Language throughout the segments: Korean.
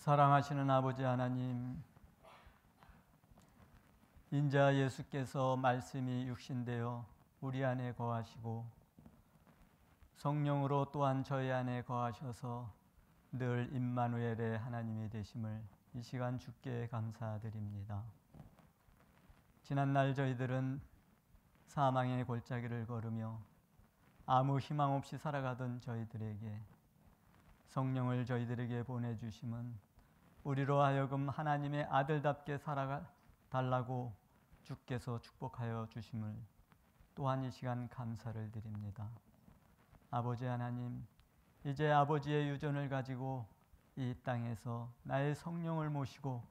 사랑하시는 아버지 하나님, 인자 예수께서 말씀이 육신되어 우리 안에 거하시고 성령으로 또한 저희 안에 거하셔서 늘 임마누엘의 하나님이 되심을 이 시간 주께 감사드립니다. 지난날 저희들은 사망의 골짜기를 걸으며 아무 희망 없이 살아가던 저희들에게 성령을 저희들에게 보내주심은 우리로 하여금 하나님의 아들답게 살아달라고 주께서 축복하여 주심을 또한 이 시간 감사를 드립니다. 아버지 하나님, 이제 아버지의 유전을 가지고 이 땅에서 나의 성령을 모시고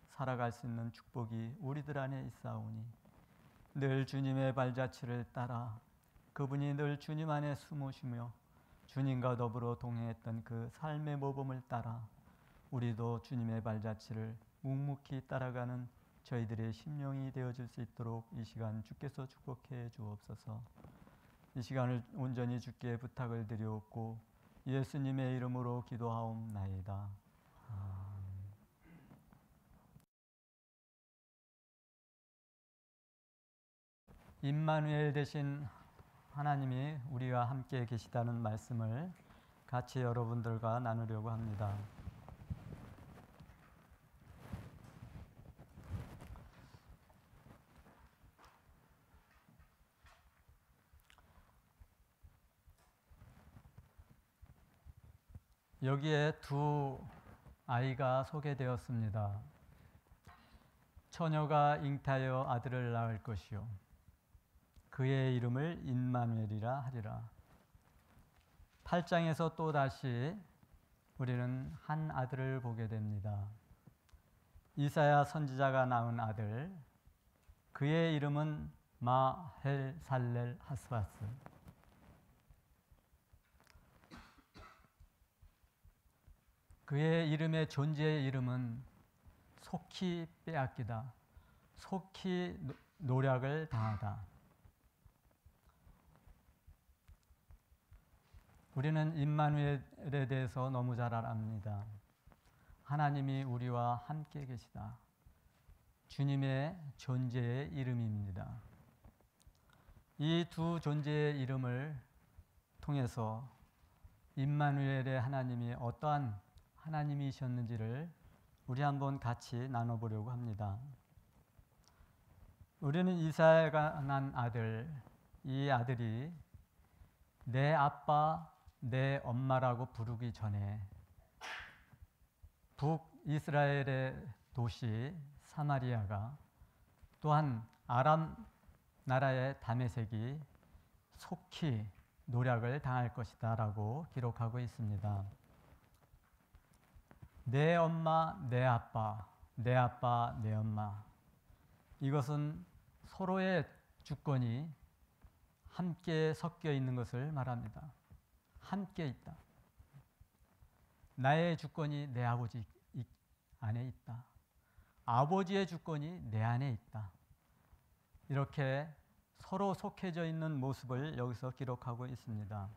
살아갈 수 있는 축복이 우리들 안에 있사오니 늘 주님의 발자취를 따라 그분이 늘 주님 안에 숨으시며 주님과 더불어 동행했던 그 삶의 모범을 따라 우리도 주님의 발자취를 묵묵히 따라가는 저희들의 심령이 되어질 수 있도록 이 시간 주께서 축복해 주옵소서. 이 시간을 온전히 주께 부탁을 드리옵고 예수님의 이름으로 기도하옵나이다. 임마누엘 되신 하나님이 우리와 함께 계시다는 말씀을 같이 여러분들과 나누려고 합니다. 여기에 두 아이가 소개되었습니다. 처녀가 잉타하여 아들을 낳을 것이요 그의 이름을 임마누엘이라 하리라. 8장에서 또다시 우리는 한 아들을 보게 됩니다. 이사야 선지자가 낳은 아들, 그의 이름은 마헬살렐 하스바스. 그의 이름의 존재의 이름은 속히 빼앗기다, 속히 노략을 당하다. 우리는 임마누엘에 대해서 너무 잘 압니다. 하나님이 우리와 함께 계시다. 주님의 존재의 이름입니다. 이 두 존재의 이름을 통해서 임마누엘의 하나님이 어떠한 하나님이셨는지를 우리 한번 같이 나눠보려고 합니다. 우리는 이사야가 낳은 아들, 이 아들이 내 아빠, 내 엄마라고 부르기 전에 북이스라엘의 도시 사마리아가 또한 아람 나라의 다메섹이 속히 노략을 당할 것이다 라고 기록하고 있습니다. 내 엄마, 내 아빠, 내 아빠, 내 엄마, 이것은 서로의 주권이 함께 섞여 있는 것을 말합니다. 함께 있다. 나의 주권이 내 아버지 안에 있다. 아버지의 주권이 내 안에 있다. 이렇게 서로 속해져 있는 모습을 여기서 기록하고 있습니다.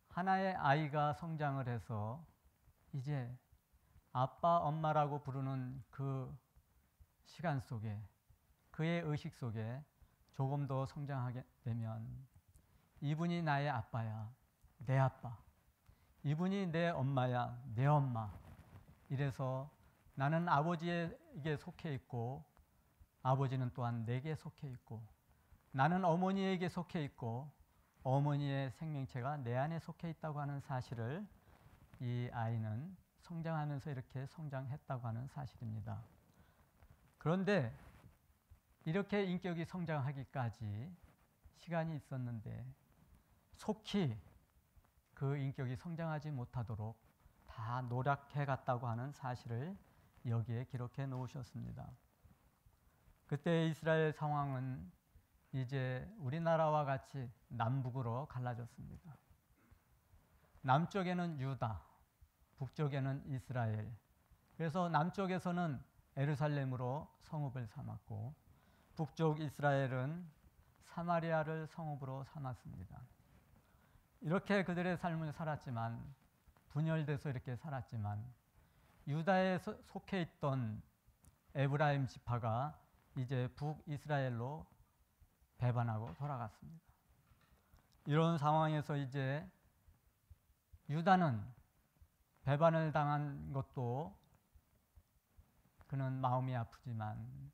하나의 아이가 성장을 해서 이제 아빠, 엄마라고 부르는 그 시간 속에, 그의 의식 속에 조금 더 성장하게 되면 이분이 나의 아빠야, 내 아빠. 이분이 내 엄마야, 내 엄마. 이래서 나는 아버지에게 속해 있고 아버지는 또한 내게 속해 있고 나는 어머니에게 속해 있고 어머니의 생명체가 내 안에 속해 있다고 하는 사실을 이 아이는 성장하면서 이렇게 성장했다고 하는 사실입니다. 그런데 이렇게 인격이 성장하기까지 시간이 있었는데 속히 그 인격이 성장하지 못하도록 다 노력해 갔다고 하는 사실을 여기에 기록해 놓으셨습니다. 그때 이스라엘 상황은 이제 우리나라와 같이 남북으로 갈라졌습니다. 남쪽에는 유다, 북쪽에는 이스라엘. 그래서 남쪽에서는 예루살렘으로 성읍을 삼았고 북쪽 이스라엘은 사마리아를 성읍으로 삼았습니다. 이렇게 그들의 삶을 살았지만 분열돼서 이렇게 살았지만 유다에 속해 있던 에브라임 지파가 이제 북이스라엘로 배반하고 돌아갔습니다. 이런 상황에서 이제 유다는 배반을 당한 것도 그는 마음이 아프지만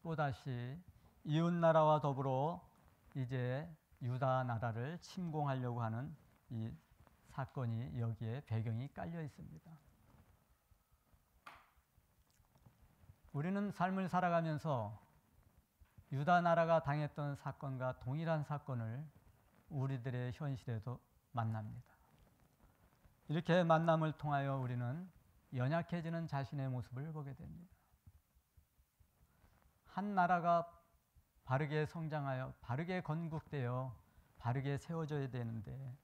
또다시 이웃나라와 더불어 이제 유다 나라를 침공하려고 하는 이 사건이 여기에 배경이 깔려 있습니다. 우리는 삶을 살아가면서 유다 나라가 당했던 사건과 동일한 사건을 우리들의 현실에도 만납니다. 이렇게 만남을 통하여 우리는 연약해지는 자신의 모습을 보게 됩니다. 한 나라가 바르게 성장하여 바르게 건국되어 바르게 세워져야 되는데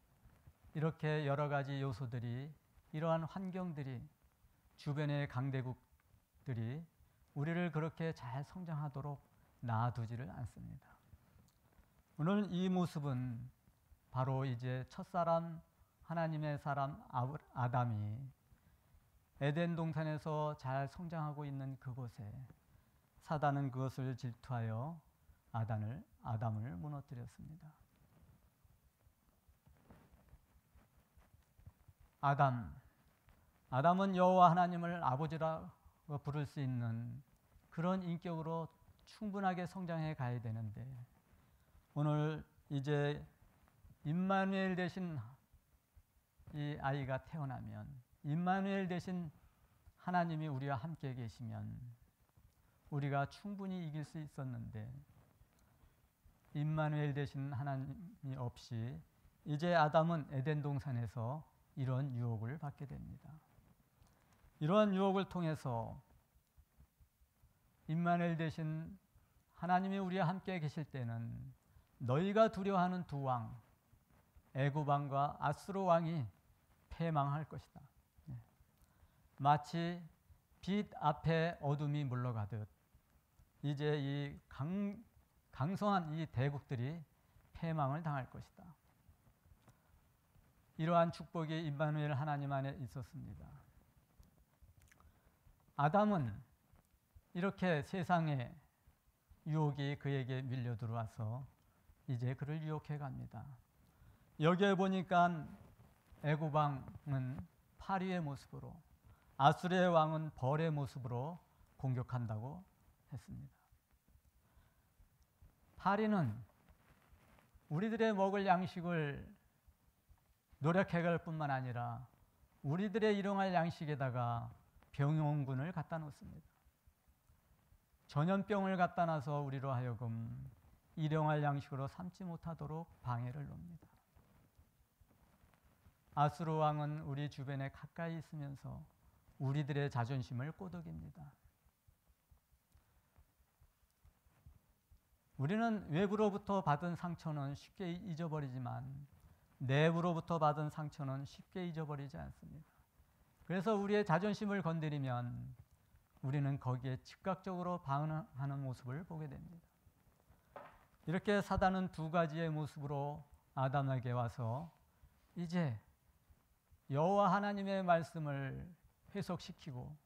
이렇게 여러 가지 요소들이 이러한 환경들이 주변의 강대국들이 우리를 그렇게 잘 성장하도록 놔두지를 않습니다. 오늘 이 모습은 바로 이제 첫사람 하나님의 사람 아담이 에덴 동산에서 잘 성장하고 있는 그곳에 사단은 그것을 질투하여 아담을 무너뜨렸습니다. 아담은 여호와 하나님을 아버지라고 부를 수 있는 그런 인격으로 충분하게 성장해 가야 되는데 오늘 이제 임마누엘 되신 이 아이가 태어나면 임마누엘 되신 하나님이 우리와 함께 계시면 우리가 충분히 이길 수 있었는데 임마누엘 되신 하나님이 없이 이제 아담은 에덴 동산에서 이런 유혹을 받게 됩니다. 이러한 유혹을 통해서 임마누엘 되신 하나님이 우리와 함께 계실 때는 너희가 두려워하는 두 왕, 애굽 왕과 아수르 왕이 패망할 것이다. 마치 빛 앞에 어둠이 물러가듯 이제 이 강성한 이 대국들이 패망을 당할 것이다. 이러한 축복이 임마누엘 하나님 안에 있었습니다. 아담은 이렇게 세상에 유혹이 그에게 밀려 들어와서 이제 그를 유혹해 갑니다. 여기에 보니까 애굽 왕은 파리의 모습으로 아수르의 왕은 벌의 모습으로 공격한다고 했습니다. 파리는 우리들의 먹을 양식을 노력해 갈 뿐만 아니라 우리들의 일용할 양식에다가 병용군을 갖다 놓습니다. 전염병을 갖다 놔서 우리로 하여금 일용할 양식으로 삼지 못하도록 방해를 놓습니다. 아수르 왕은 우리 주변에 가까이 있으면서 우리들의 자존심을 꼬드깁니다. 우리는 외부로부터 받은 상처는 쉽게 잊어버리지만 내부로부터 받은 상처는 쉽게 잊어버리지 않습니다. 그래서 우리의 자존심을 건드리면 우리는 거기에 즉각적으로 반응하는 모습을 보게 됩니다. 이렇게 사단은 두 가지의 모습으로 아담에게 와서 이제 여호와 하나님의 말씀을 해석시키고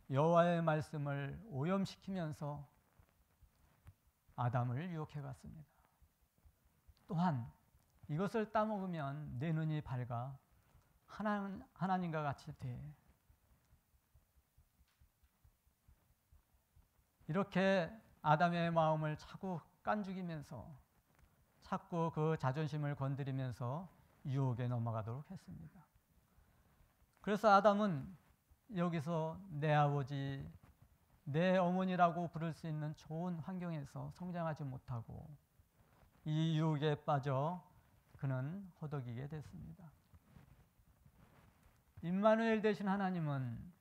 여호와의 말씀을 오염시키면서 아담을 유혹해 갔습니다. 또한 이것을 따먹으면 내 눈이 밝아 하나님과 같이 돼. 이렇게 아담의 마음을 자꾸 깐죽이면서 자꾸 그 자존심을 건드리면서 유혹에 넘어가도록 했습니다. 그래서 아담은 여기서 내 아버지, 내 어머니라고 부를 수 있는 좋은 환경에서 성장하지 못하고 이 유혹에 빠져 그는 허덕이게 됐습니다. 임마누엘 되신 하나님은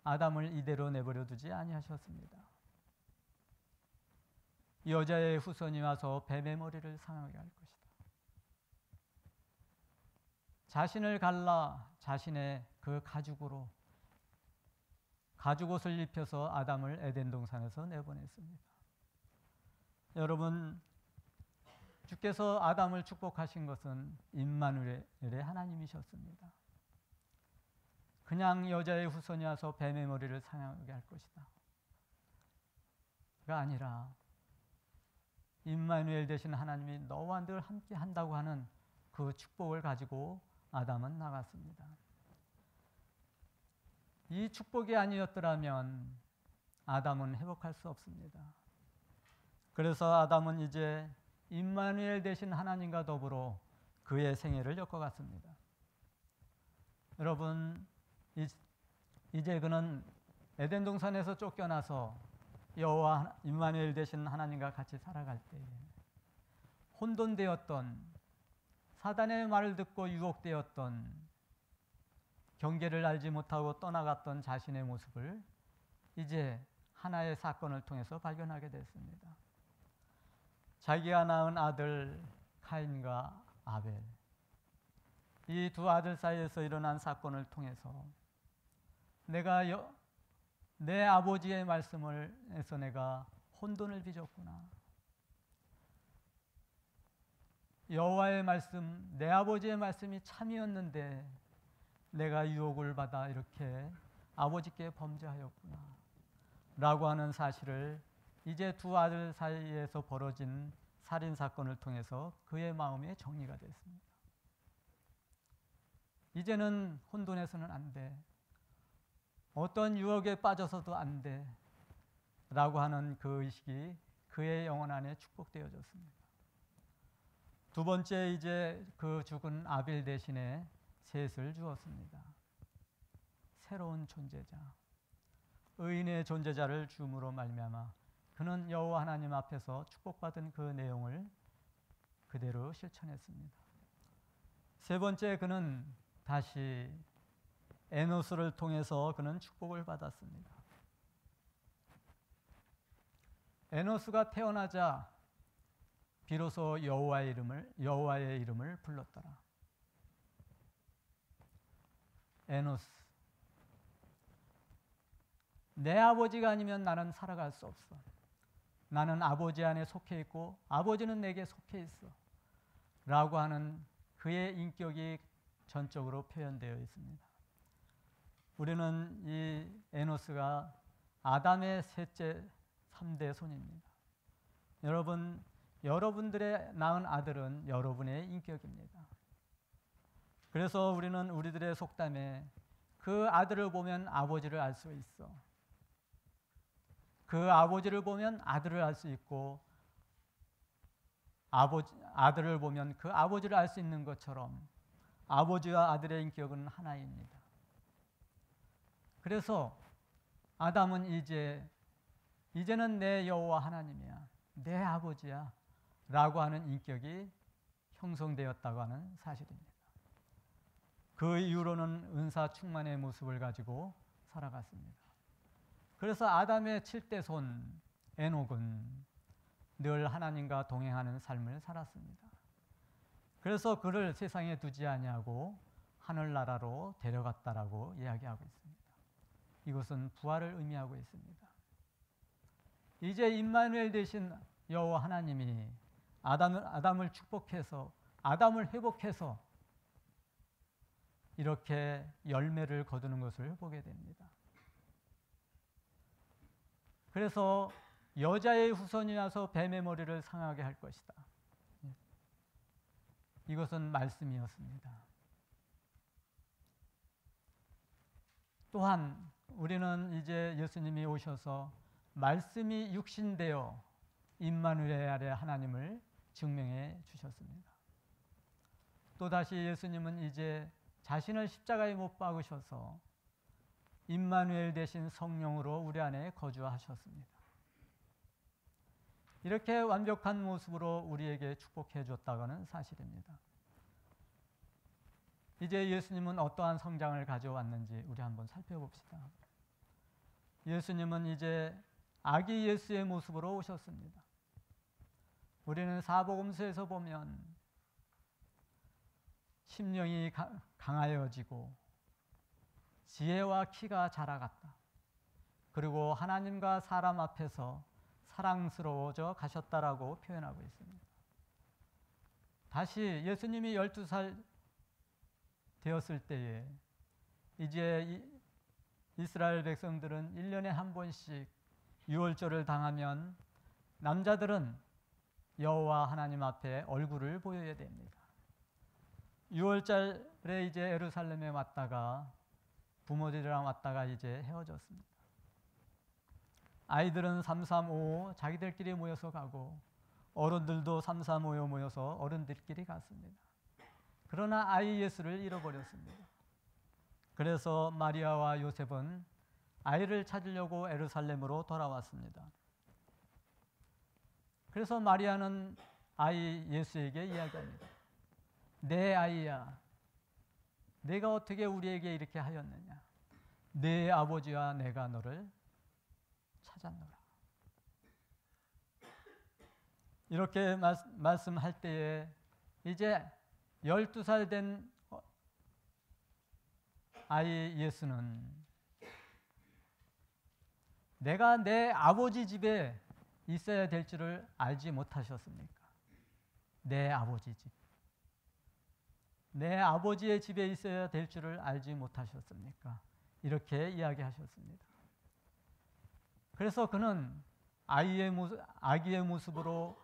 아담을 이대로 내버려 두지 아니하셨습니다. 여자의 후손이 와서 뱀의 머리를 상하게 할 것이다. 자신을 갈라 자신의 그 가죽으로 가죽옷을 입혀서 아담을 에덴 동산에서 내보냈습니다. 여러분, 주께서 아담을 축복하신 것은 임마누엘의 하나님이셨습니다. 그냥 여자의 후손이 와서 뱀의 머리를 상하게 할 것이다. 가 아니라 임마누엘 되신 하나님이 너와 늘 함께 한다고 하는 그 축복을 가지고 아담은 나갔습니다. 이 축복이 아니었더라면 아담은 회복할 수 없습니다. 그래서 아담은 이제 임마누엘 되신 하나님과 더불어 그의 생애를 엮어갔습니다. 여러분, 이제 그는 에덴 동산에서 쫓겨나서 여호와 임마누엘 되신 하나님과 같이 살아갈 때에 혼돈되었던, 사단의 말을 듣고 유혹되었던, 경계를 알지 못하고 떠나갔던 자신의 모습을 이제 하나의 사건을 통해서 발견하게 됐습니다. 자기가 낳은 아들 카인과 아벨, 이 두 아들 사이에서 일어난 사건을 통해서 내 아버지의 말씀을 해서 내가 혼돈을 빚었구나. 여호와의 말씀, 내 아버지의 말씀이 참이었는데 내가 유혹을 받아 이렇게 아버지께 범죄하였구나 라고 하는 사실을 이제 두 아들 사이에서 벌어진 살인사건을 통해서 그의 마음에 정리가 됐습니다. 이제는 혼돈해서는 안 돼, 어떤 유혹에 빠져서도 안 돼 라고 하는 그 의식이 그의 영혼 안에 축복되어졌습니다. 두 번째, 이제 그 죽은 아벨 대신에 셋을 주었습니다. 새로운 존재자, 의인의 존재자를 줌으로 말미암아 그는 여호와 하나님 앞에서 축복받은 그 내용을 그대로 실천했습니다. 세 번째, 그는 다시 에노스를 통해서 그는 축복을 받았습니다. 에노스가 태어나자 비로소 여호와의 이름을 불렀더라. 에노스, 내 아버지가 아니면 나는 살아갈 수 없어. 나는 아버지 안에 속해 있고 아버지는 내게 속해 있어 라고 하는 그의 인격이 전적으로 표현되어 있습니다. 우리는 이 에노스가 아담의 셋째 3대 손입니다. 여러분들의 낳은 아들은 여러분의 인격입니다. 그래서 우리는 우리들의 속담에 그 아들을 보면 아버지를 알 수 있어, 그 아버지를 보면 아들을 알 수 있고, 아들을 보면 그 아버지를 알 수 있는 것처럼 아버지와 아들의 인격은 하나입니다. 그래서 아담은 이제는 내 여호와 하나님이야, 내 아버지야 라고 하는 인격이 형성되었다고 하는 사실입니다. 그 이후로는 은사 충만의 모습을 가지고 살아갔습니다. 그래서 아담의 7대 손 에녹은 늘 하나님과 동행하는 삶을 살았습니다. 그래서 그를 세상에 두지 아니하고 하늘나라로 데려갔다라고 이야기하고 있습니다. 이것은 부활을 의미하고 있습니다. 이제 임마누엘 되신 여호와 하나님이 아담을 축복해서, 아담을 회복해서 이렇게 열매를 거두는 것을 보게 됩니다. 그래서 여자의 후손이 와서 뱀의 머리를 상하게 할 것이다. 이것은 말씀이었습니다. 또한 우리는 이제 예수님이 오셔서 말씀이 육신되어 임마누엘의 하나님을 증명해 주셨습니다. 또다시 예수님은 이제 자신을 십자가에 못 박으셔서 임마누엘 되신 성령으로 우리 안에 거주하셨습니다. 이렇게 완벽한 모습으로 우리에게 축복해 줬다고는 사실입니다. 이제 예수님은 어떠한 성장을 가져왔는지 우리 한번 살펴봅시다. 예수님은 이제 아기 예수의 모습으로 오셨습니다. 우리는 사복음서에서 보면 심령이 강하여지고 지혜와 키가 자라갔다. 그리고 하나님과 사람 앞에서 사랑스러워져 가셨다라고 표현하고 있습니다. 다시 예수님이 12살 되었을 때에 이제 이스라엘 백성들은 1년에 한 번씩 유월절을 당하면 남자들은 여호와 하나님 앞에 얼굴을 보여야 됩니다. 유월절에 이제 예루살렘에 왔다가 부모들이랑 왔다가 이제 헤어졌습니다. 아이들은 삼삼오오 자기들끼리 모여서 가고 어른들도 삼삼오오 모여서 어른들끼리 갔습니다. 그러나 아이 예수를 잃어버렸습니다. 그래서 마리아와 요셉은 아이를 찾으려고 예루살렘으로 돌아왔습니다. 그래서 마리아는 아이 예수에게 이야기합니다. 내 아이야, 내가 어떻게 우리에게 이렇게 하였느냐? 내 아버지와 내가 너를 찾았노라. 이렇게 말씀할 때에 이제 12살 된 아이 예수는 내가 내 아버지 집에 있어야 될 줄을 알지 못하셨습니까? 내 아버지 집. 내 아버지의 집에 있어야 될 줄을 알지 못하셨습니까? 이렇게 이야기하셨습니다. 그래서 그는 아기의 모습으로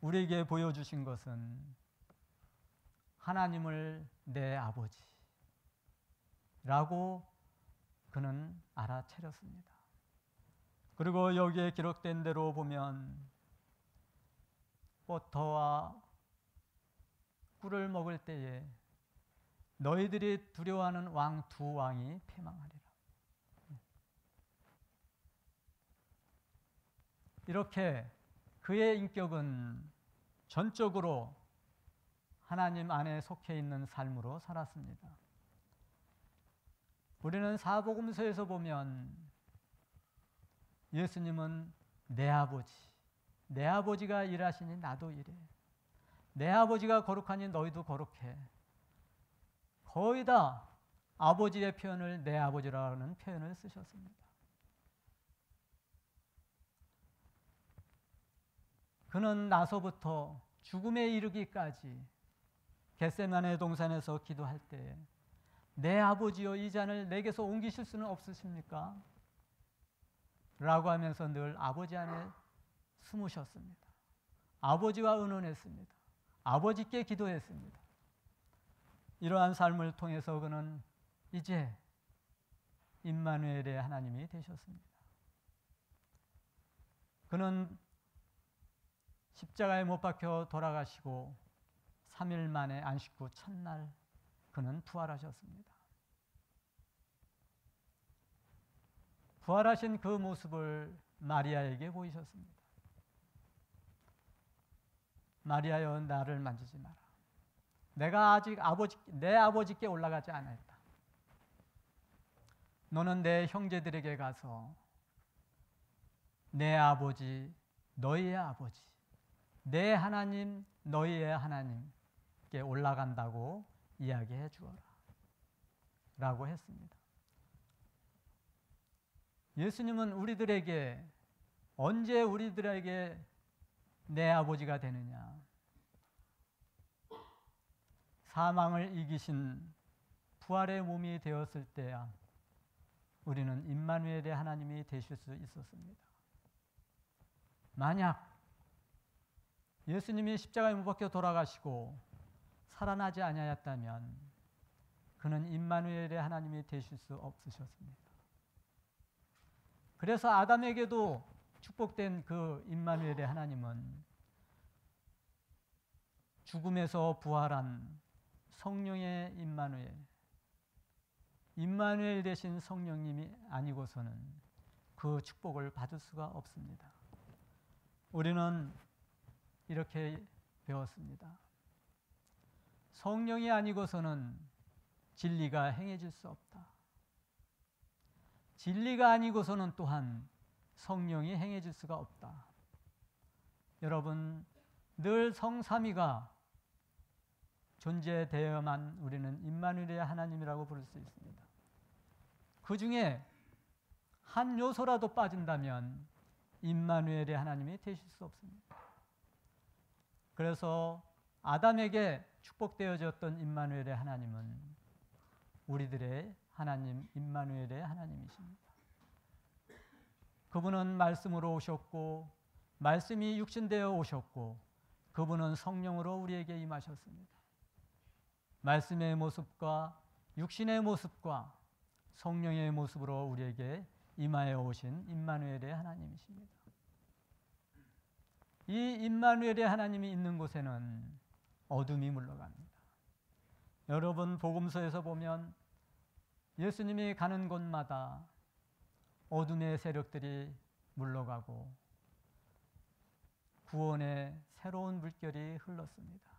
우리에게 보여주신 것은 하나님을 내 아버지라고 그는 알아차렸습니다. 그리고 여기에 기록된 대로 보면 버터와 꿀을 먹을 때에 너희들이 두려워하는 왕 두 왕이 패망하리라. 이렇게 그의 인격은 전적으로 하나님 안에 속해 있는 삶으로 살았습니다. 우리는 사복음서에서 보면 예수님은 내 아버지가 일하시니 나도 일해. 내 아버지가 거룩하니 너희도 거룩해. 거의 다 아버지의 표현을 내 아버지라는 표현을 쓰셨습니다. 그는 나서부터 죽음에 이르기까지 겟세마네 동산에서 기도할 때 내 아버지여 이 잔을 내게서 옮기실 수는 없으십니까? 라고 하면서 늘 아버지 안에 숨으셨습니다. 아버지와 의논했습니다. 아버지께 기도했습니다. 이러한 삶을 통해서 그는 이제 임마누엘의 하나님이 되셨습니다. 그는 십자가에 못 박혀 돌아가시고 3일 만에 안식 후 첫날 그는 부활하셨습니다. 부활하신 그 모습을 마리아에게 보이셨습니다. 마리아여 나를 만지지 마라. 내가 아직 내 아버지께 올라가지 않았다. 너는 내 형제들에게 가서 내 아버지, 너희의 아버지, 내 하나님, 너희의 하나님께 올라간다고 이야기해 주어라. 라고 했습니다. 예수님은 언제 우리들에게 내 아버지가 되느냐? 사망을 이기신 부활의 몸이 되었을 때야 우리는 임마누엘의 하나님이 되실 수 있었습니다. 만약 예수님이 십자가에 못 박혀 돌아가시고 살아나지 아니하였다면 그는 임마누엘의 하나님이 되실 수 없으셨습니다. 그래서 아담에게도 축복된 그 임마누엘의 하나님은 죽음에서 부활한 성령의 임마누엘 되신 성령님이 아니고서는 그 축복을 받을 수가 없습니다. 우리는 이렇게 배웠습니다. 성령이 아니고서는 진리가 행해질 수 없다. 진리가 아니고서는 또한 성령이 행해질 수가 없다. 여러분, 늘 성삼위가 존재되어야만 우리는 임마누엘의 하나님이라고 부를 수 있습니다. 그 중에 한 요소라도 빠진다면 임마누엘의 하나님이 되실 수 없습니다. 그래서 아담에게 축복되어졌던 임마누엘의 하나님은 우리들의 하나님 임마누엘의 하나님이십니다. 그분은 말씀으로 오셨고 말씀이 육신되어 오셨고 그분은 성령으로 우리에게 임하셨습니다. 말씀의 모습과 육신의 모습과 성령의 모습으로 우리에게 임하여 오신 임마누엘의 하나님이십니다. 이 임마누엘의 하나님이 있는 곳에는 어둠이 물러갑니다. 여러분 복음서에서 보면 예수님이 가는 곳마다 어둠의 세력들이 물러가고 구원의 새로운 물결이 흘렀습니다.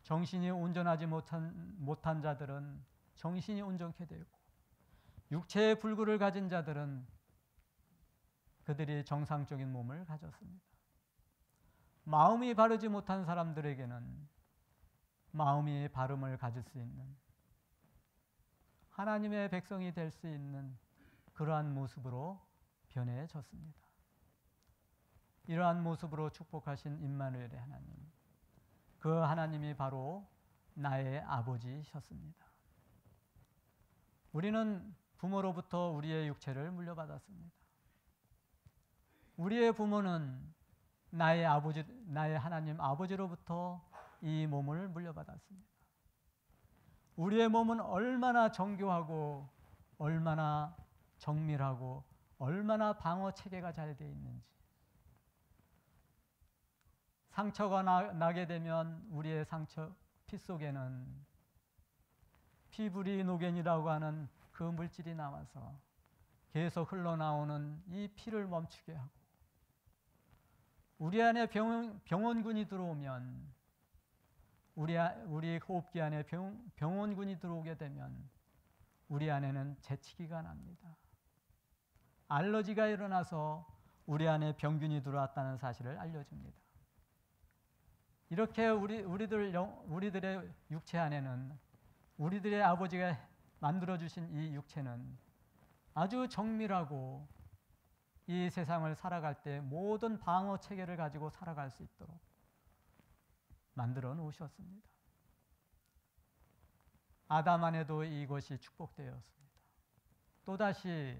정신이 온전하지 못한 자들은 정신이 온전케 되고 육체의 불구를 가진 자들은 그들이 정상적인 몸을 가졌습니다. 마음이 바르지 못한 사람들에게는 마음이 바름을 가질 수 있는 하나님의 백성이 될 수 있는 그러한 모습으로 변해졌습니다. 이러한 모습으로 축복하신 임마누엘의 하나님, 그 하나님이 바로 나의 아버지셨습니다. 우리는 부모로부터 우리의 육체를 물려받았습니다. 우리의 부모는 나의 하나님 아버지로부터 이 몸을 물려받았습니다. 우리의 몸은 얼마나 정교하고 얼마나 정밀하고 얼마나 방어 체계가 잘 되어 있는지, 상처가 나게 되면 우리의 피 속에는 피브리노겐이라고 하는 그 물질이 나와서 계속 흘러나오는 이 피를 멈추게 하고, 우리 안에 병원군이 들어오면 우리 호흡기 안에 병원군이 들어오게 되면 우리 안에는 재치기가 납니다. 알러지가 일어나서 우리 안에 병균이 들어왔다는 사실을 알려줍니다. 이렇게 우리들의 육체 안에는 우리들의 아버지가 만들어주신 이 육체는 아주 정밀하고 이 세상을 살아갈 때 모든 방어 체계를 가지고 살아갈 수 있도록 만들어 놓으셨습니다. 아담 안에도 이것이 축복되었습니다. 또다시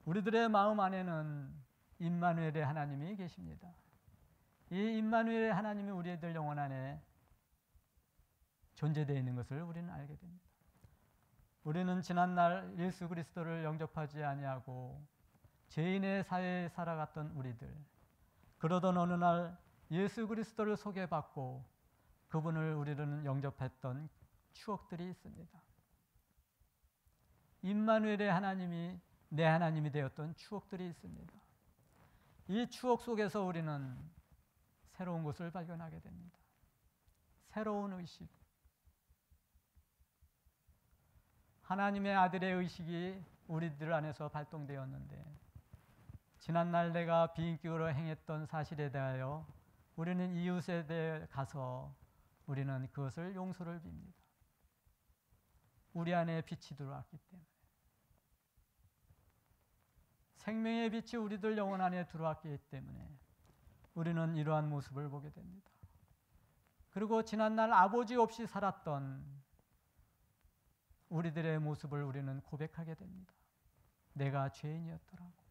우리들의 마음 안에는 임마누엘의 하나님이 계십니다. 이 임마누엘의 하나님이 우리들 영혼 안에 존재되어 있는 것을 우리는 알게 됩니다. 우리는 지난날 예수 그리스도를 영접하지 아니하고 죄인의 사회에 살아갔던 우리들, 그러던 어느 날 예수 그리스도를 소개받고 그분을 우리는 영접했던 추억들이 있습니다. 임마누엘의 하나님이 내 하나님이 되었던 추억들이 있습니다. 이 추억 속에서 우리는 새로운 것을 발견하게 됩니다. 새로운 의식, 하나님의 아들의 의식이 우리들 안에서 발동되었는데, 지난날 내가 비인격으로 행했던 사실에 대하여 우리는 이웃에 대해 가서 우리는 그것을 용서를 빕니다. 우리 안에 빛이 들어왔기 때문에, 생명의 빛이 우리들 영혼 안에 들어왔기 때문에 우리는 이러한 모습을 보게 됩니다. 그리고 지난날 아버지 없이 살았던 우리들의 모습을 우리는 고백하게 됩니다. 내가 죄인이었더라고.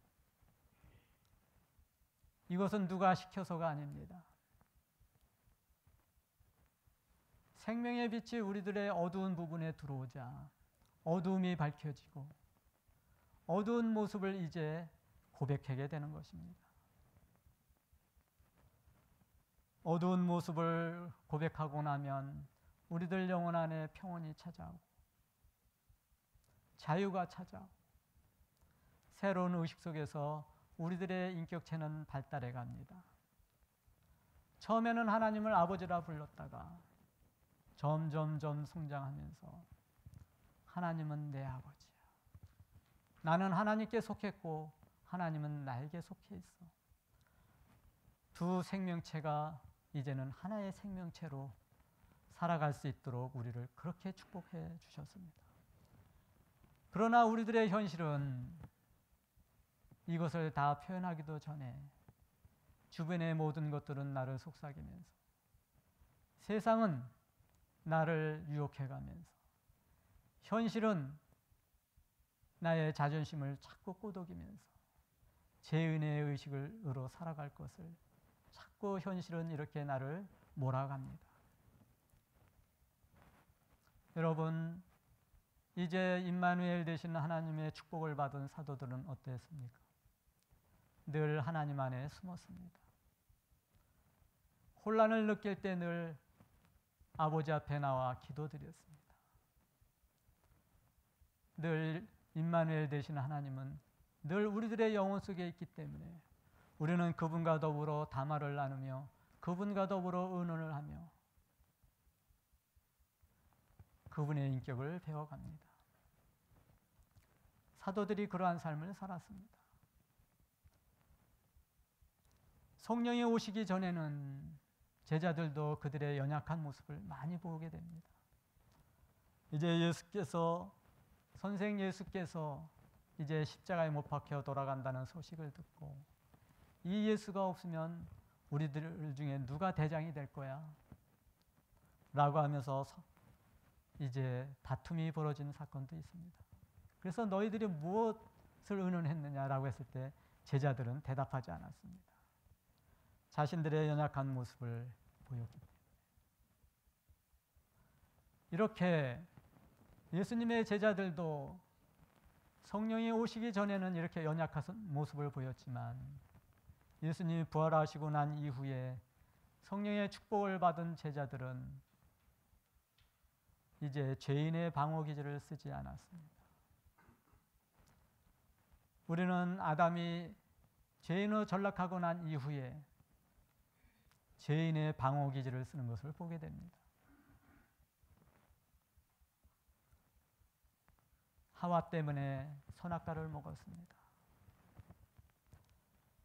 이것은 누가 시켜서가 아닙니다. 생명의 빛이 우리들의 어두운 부분에 들어오자 어두움이 밝혀지고 어두운 모습을 이제 고백하게 되는 것입니다. 어두운 모습을 고백하고 나면 우리들 영혼 안에 평온이 찾아오고 자유가 찾아오고 새로운 의식 속에서 우리들의 인격체는 발달해 갑니다. 처음에는 하나님을 아버지라 불렀다가 점점점 성장하면서 하나님은 내 아버지야. 나는 하나님께 속했고 하나님은 나에게 속해 있어. 두 생명체가 이제는 하나의 생명체로 살아갈 수 있도록 우리를 그렇게 축복해 주셨습니다. 그러나 우리들의 현실은 이것을 다 표현하기도 전에 주변의 모든 것들은 나를 속삭이면서, 세상은 나를 유혹해가면서 현실은 나의 자존심을 자꾸 꼬드기면서 죄인의 의식으로 살아갈 것을 자꾸 현실은 이렇게 나를 몰아갑니다. 여러분, 이제 임마누엘 되신 하나님의 축복을 받은 사도들은 어땠습니까? 늘 하나님 안에 숨었습니다. 혼란을 느낄 때 늘 아버지 앞에 나와 기도드렸습니다. 늘 임마누엘 되신 하나님은 늘 우리들의 영혼 속에 있기 때문에 우리는 그분과 더불어 담화를 나누며 그분과 더불어 의논을 하며 그분의 인격을 배워갑니다. 사도들이 그러한 삶을 살았습니다. 성령이 오시기 전에는 제자들도 그들의 연약한 모습을 많이 보게 됩니다. 이제 선생 예수께서 이제 십자가에 못 박혀 돌아간다는 소식을 듣고 이 예수가 없으면 우리들 중에 누가 대장이 될 거야? 라고 하면서 이제 다툼이 벌어진 사건도 있습니다. 그래서 너희들이 무엇을 의논했느냐라고 했을 때 제자들은 대답하지 않았습니다. 자신들의 연약한 모습을 보였기 때문에. 이렇게 예수님의 제자들도 성령이 오시기 전에는 이렇게 연약한 모습을 보였지만 예수님이 부활하시고 난 이후에 성령의 축복을 받은 제자들은 이제 죄인의 방어기제를 쓰지 않았습니다. 우리는 아담이 죄인으로 전락하고 난 이후에 죄인의 방어기제를 쓰는 것을 보게 됩니다. 하와 때문에 선악과를 먹었습니다.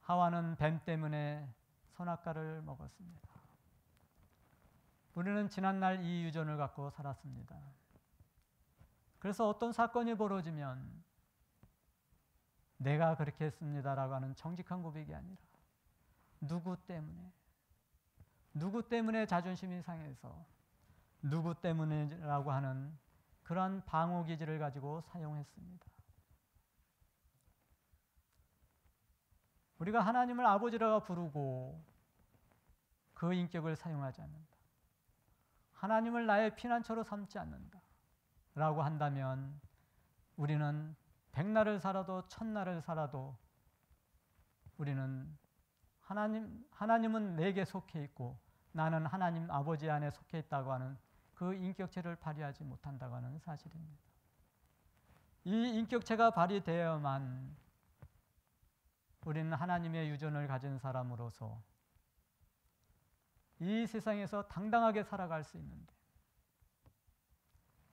하와는 뱀 때문에 선악과를 먹었습니다. 우리는 지난날 이 유전을 갖고 살았습니다. 그래서 어떤 사건이 벌어지면 내가 그렇게 했습니다라고 하는 정직한 고백이 아니라 누구 때문에 자존심이 상해서 누구 때문에라고 하는 그러한 방어기제를 가지고 사용했습니다. 우리가 하나님을 아버지라고 부르고 그 인격을 사용하지 않는다. 하나님을 나의 피난처로 삼지 않는다 라고 한다면 우리는 100날을 살아도 1000날을 살아도 우리는 하나님은 내게 속해 있고 나는 하나님 아버지 안에 속해 있다고 하는 그 인격체를 발휘하지 못한다고 하는 사실입니다. 이 인격체가 발휘되어야만 우리는 하나님의 유전을 가진 사람으로서 이 세상에서 당당하게 살아갈 수 있는데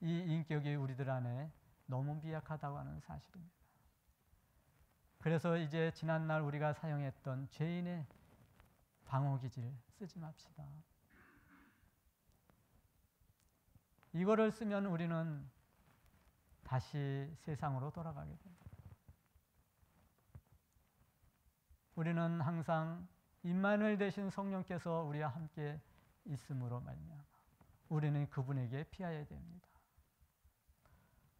이 인격이 우리들 안에 너무 미약하다고 하는 사실입니다. 그래서 이제 지난날 우리가 사용했던 죄인의 방어기질 쓰지 맙시다. 이거를 쓰면 우리는 다시 세상으로 돌아가게 됩니다. 우리는 항상 임마누엘 되신 성령께서 우리와 함께 있음으로 말미암아 우리는 그분에게 피하여야 됩니다.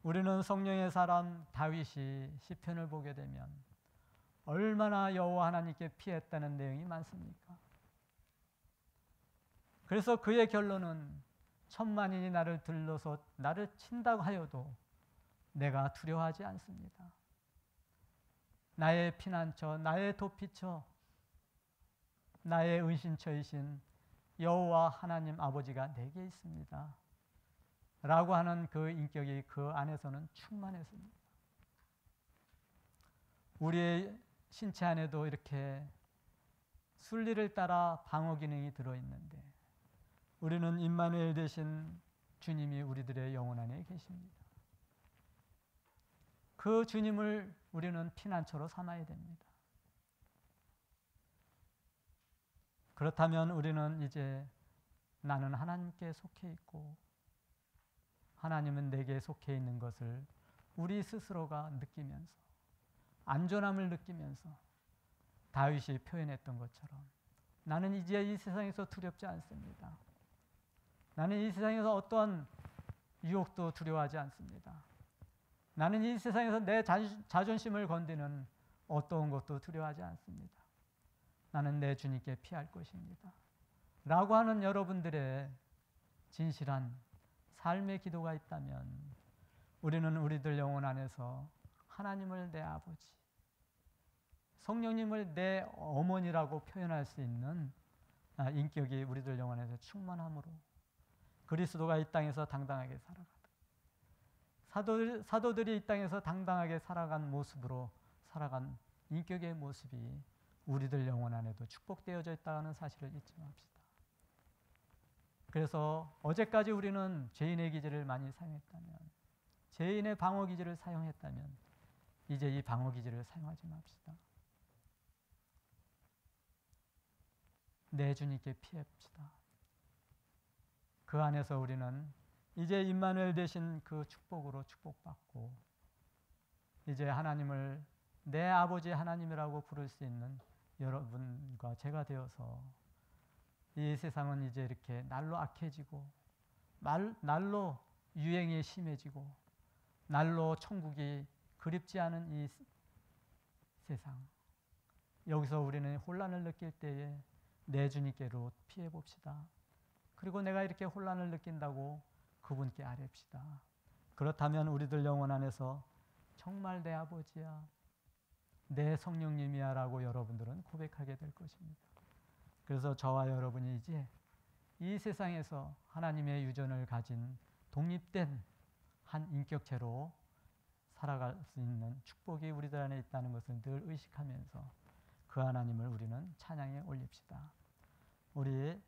우리는 성령의 사람 다윗이 시편을 보게 되면 얼마나 여호와 하나님께 피했다는 내용이 많습니까? 그래서 그의 결론은 천만인이 나를 들러서 나를 친다고 하여도 내가 두려워하지 않습니다. 나의 피난처, 나의 도피처, 나의 은신처이신 여호와 하나님 아버지가 내게 있습니다. 라고 하는 그 인격이 그 안에서는 충만했습니다. 우리의 신체 안에도 이렇게 순리를 따라 방어 기능이 들어있는데 우리는 임마누엘 되신 주님이 우리들의 영혼 안에 계십니다. 그 주님을 우리는 피난처로 삼아야 됩니다. 그렇다면 우리는 이제 나는 하나님께 속해 있고 하나님은 내게 속해 있는 것을 우리 스스로가 느끼면서 안전함을 느끼면서 다윗이 표현했던 것처럼 나는 이제 이 세상에서 두렵지 않습니다. 나는 이 세상에서 어떠한 유혹도 두려워하지 않습니다. 나는 이 세상에서 내 자존심을 건드는 어떠한 것도 두려워하지 않습니다. 나는 내 주님께 피할 것입니다. 라고 하는 여러분들의 진실한 삶의 기도가 있다면 우리는 우리들 영혼 안에서 하나님을 내 아버지, 성령님을 내 어머니라고 표현할 수 있는 인격이 우리들 영혼에서 충만함으로 그리스도가 이 땅에서 당당하게 살아가다 사도들이 이 땅에서 당당하게 살아간 모습으로 살아간 인격의 모습이 우리들 영혼 안에도 축복되어져 있다는 사실을 잊지 맙시다. 그래서 어제까지 우리는 죄인의 기제를 많이 사용했다면, 죄인의 방어 기제를 사용했다면 이제 이 방어 기제를 사용하지 맙시다. 내 주님께 피합시다. 그 안에서 우리는 이제 임마누엘 되신 그 축복으로 축복받고 이제 하나님을 내 아버지 하나님이라고 부를 수 있는 여러분과 제가 되어서 이 세상은 이제 이렇게 날로 악해지고 날로 유행이 심해지고 날로 천국이 그립지 않은 이 세상, 여기서 우리는 혼란을 느낄 때에 내 주님께로 피해 봅시다. 그리고 내가 이렇게 혼란을 느낀다고 그분께 아뢰읍시다. 그렇다면 우리들 영혼 안에서 정말 내 아버지야, 내 성령님이야 라고 여러분들은 고백하게 될 것입니다. 그래서 저와 여러분이 이제 이 세상에서 하나님의 유전을 가진 독립된 한 인격체로 살아갈 수 있는 축복이 우리들 안에 있다는 것을 늘 의식하면서 그 하나님을 우리는 찬양에 올립시다. 우리